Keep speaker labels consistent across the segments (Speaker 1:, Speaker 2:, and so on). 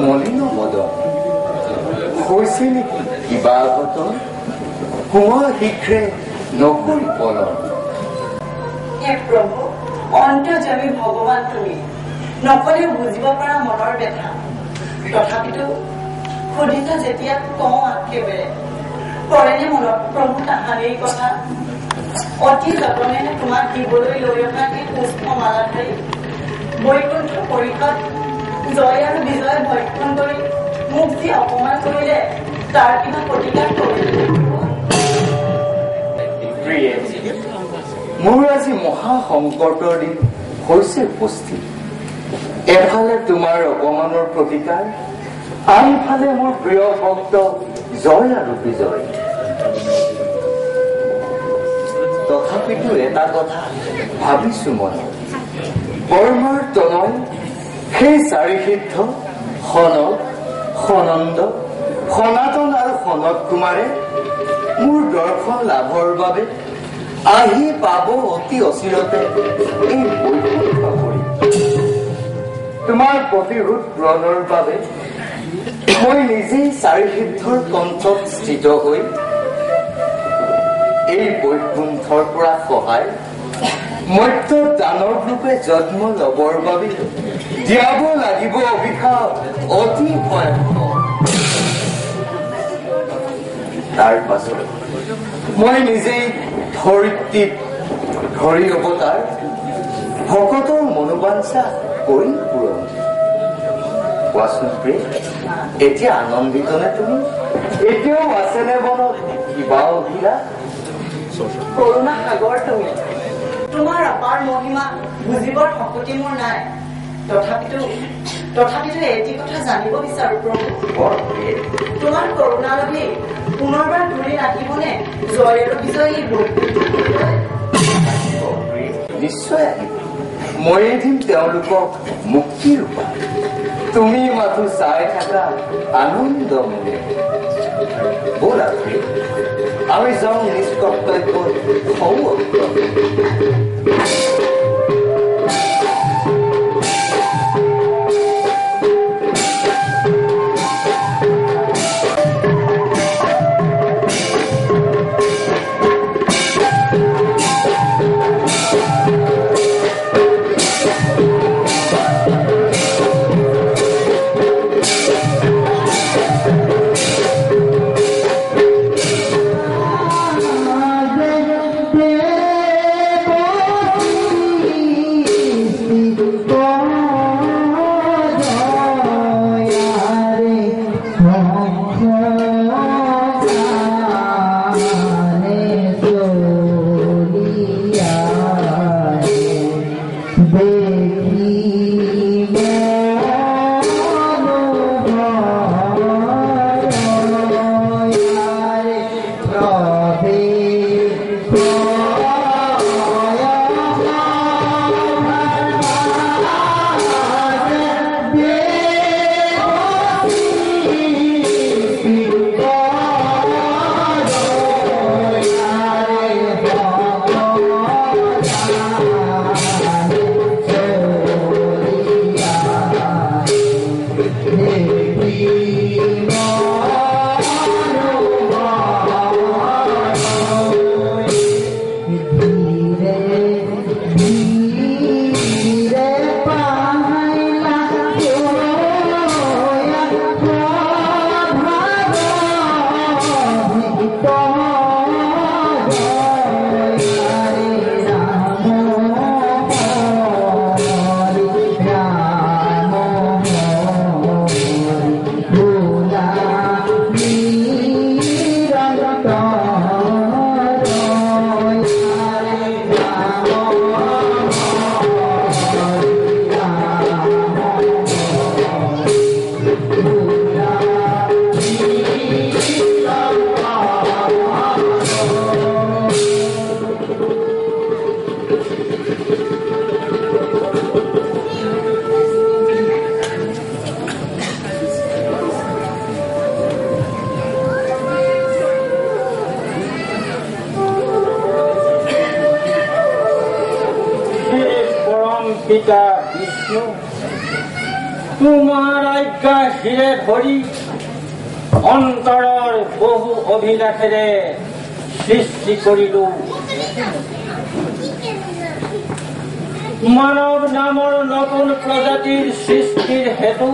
Speaker 1: মলিন মদন হৈছে নেকি কিবা ঘটন হোৱা শীঘ্ৰে নকৰি পলন
Speaker 2: হে প্ৰভু অন্তৰ্যামী ভগৱান তুমি নকলেও বুজিব পৰা মনৰ ব্যথা তথাপিতো সুধিছা যেতিয়া কওঁ একেবাৰে পৰেনে মনত প্ৰভু তাহানিৰ কথা অতি যতনেৰে তোমাক দিবলৈ লৈ অহা সেই পুষ্পমালাধাৰী বৈকুণ্ঠ পৰিষদ জয় আৰু বিজয় ভক্ষণ কৰি মোক যি অপমান কৰিলে তাৰ কিবা প্ৰতিকাৰ কৰিলে
Speaker 1: মোৰ আজি মহা সংকটৰ দিন হৈছে উপস্থিত এফালে তোমাৰ অপমানৰ প্ৰতিকাৰ আনফালে মোৰ প্ৰিয় ভক্ত জয় আৰু বিজয় তথাপিতো এটা কথা ভাবিছো মনত কৰ্মৰ তনয় সেই চাৰি সিদ্ধ সনক সনন্দ সনাতন আৰু সনত কুমাৰে মোৰ দৰ্শন লাভৰ বাবে আহি পাব অতি অচিৰতে এই বৈকুণ্ঠ কৰি তোমাৰ প্ৰতিৰোধ পূৰণৰ বাবে মই নিজেই চাৰি সিদ্ধৰ কণ্ঠত স্থিত হৈ এই বৈকুণ্ঠৰ পৰা সহায় মধ্য দানৱ ৰূপে জন্ম লবৰ বাবে দিয়াব লাগিব অভিশাপ অতি ভয়ংকৰ তাৰ পাছত মই নিজেই ধৰিত্ৰীত ধৰি অৱতাৰ ভকতৰ মনোবাঞ্ছা কৰি পূৰণ কোৱাচোন প্ৰিয় এতিয়া আনন্দিত নে তুমি এতিয়াও আছেনে মনত কিবা অভিলাষ
Speaker 2: কৰোণা সাগৰ তুমি তোমাৰ অপাৰ মহিমা বুজিবৰ শক্তি মোৰ নাই তথাপিতো এটি কথা জানিব বিচাৰো প্ৰভু তোমাৰ কৰোণালভী পুনৰবাৰ দূৰি ৰাখিবনে জয় আৰু বিজয় এই
Speaker 1: নিশ্চয় আহিব ময়ে দিম তেওঁলোকক মুক্তিৰ উপায় তুমি মাথো চাই থাকা আনন্দ মনে ব'লা আমি যাওঁ নিজ কৰ্তব্য হওঁ
Speaker 3: Oh শিৰে ধৰি অন্তৰৰ বহু অভিলাষেৰে সৃষ্টি কৰিলো মানৱ নামৰ নতুন প্ৰজাতিৰ সৃষ্টিৰ হেতু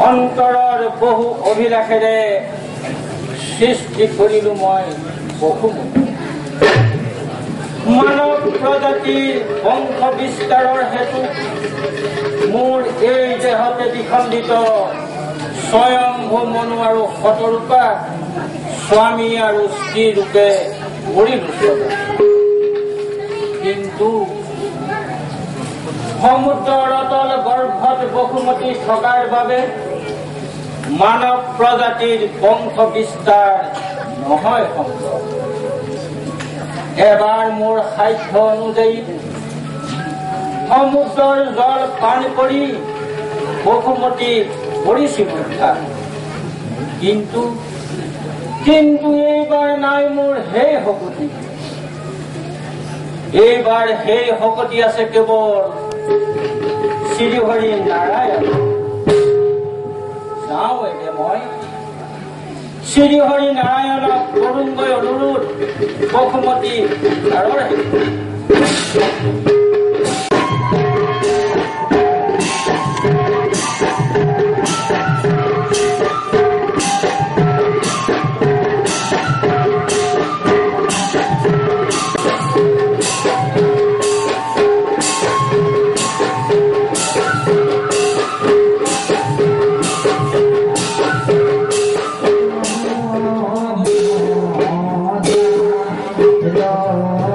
Speaker 3: অন্তৰৰ বহু অভিলাষেৰে সৃষ্টি কৰিলো মই বহুমুখী মানৱ প্ৰজাতিৰ বংশ বিস্তাৰৰ হেতু মোৰ এই দেহতে বিখণ্ডিত স্বয়ংভূ মনু আৰু শতৰূপা স্বামী আৰু স্ত্ৰী ৰূপে কৰিলো কিন্তু সমুদ্ৰৰ অতল গৰ্ভত বসুমতী থকাৰ বাবে মানৱ প্ৰজাতিৰ বংশ বিস্তাৰ নহয় সম্ভৱ এবাৰ মোৰ সাধ্য অনুযায়ী সমুদ্ৰৰ জল পান কৰি বসুমতী কৰিছিলো কিন্তু এইবাৰ নাই মোৰ সেই শকতি এইবাৰ সেই শকতি আছে কেৱল শ্ৰীহৰি নাৰায়ণ যাওঁ এতিয়া মই শ্ৰীহৰি নাৰায়ণক কৰোঁগৈ অনুৰোধ বসুমতী আৰু
Speaker 4: Narayana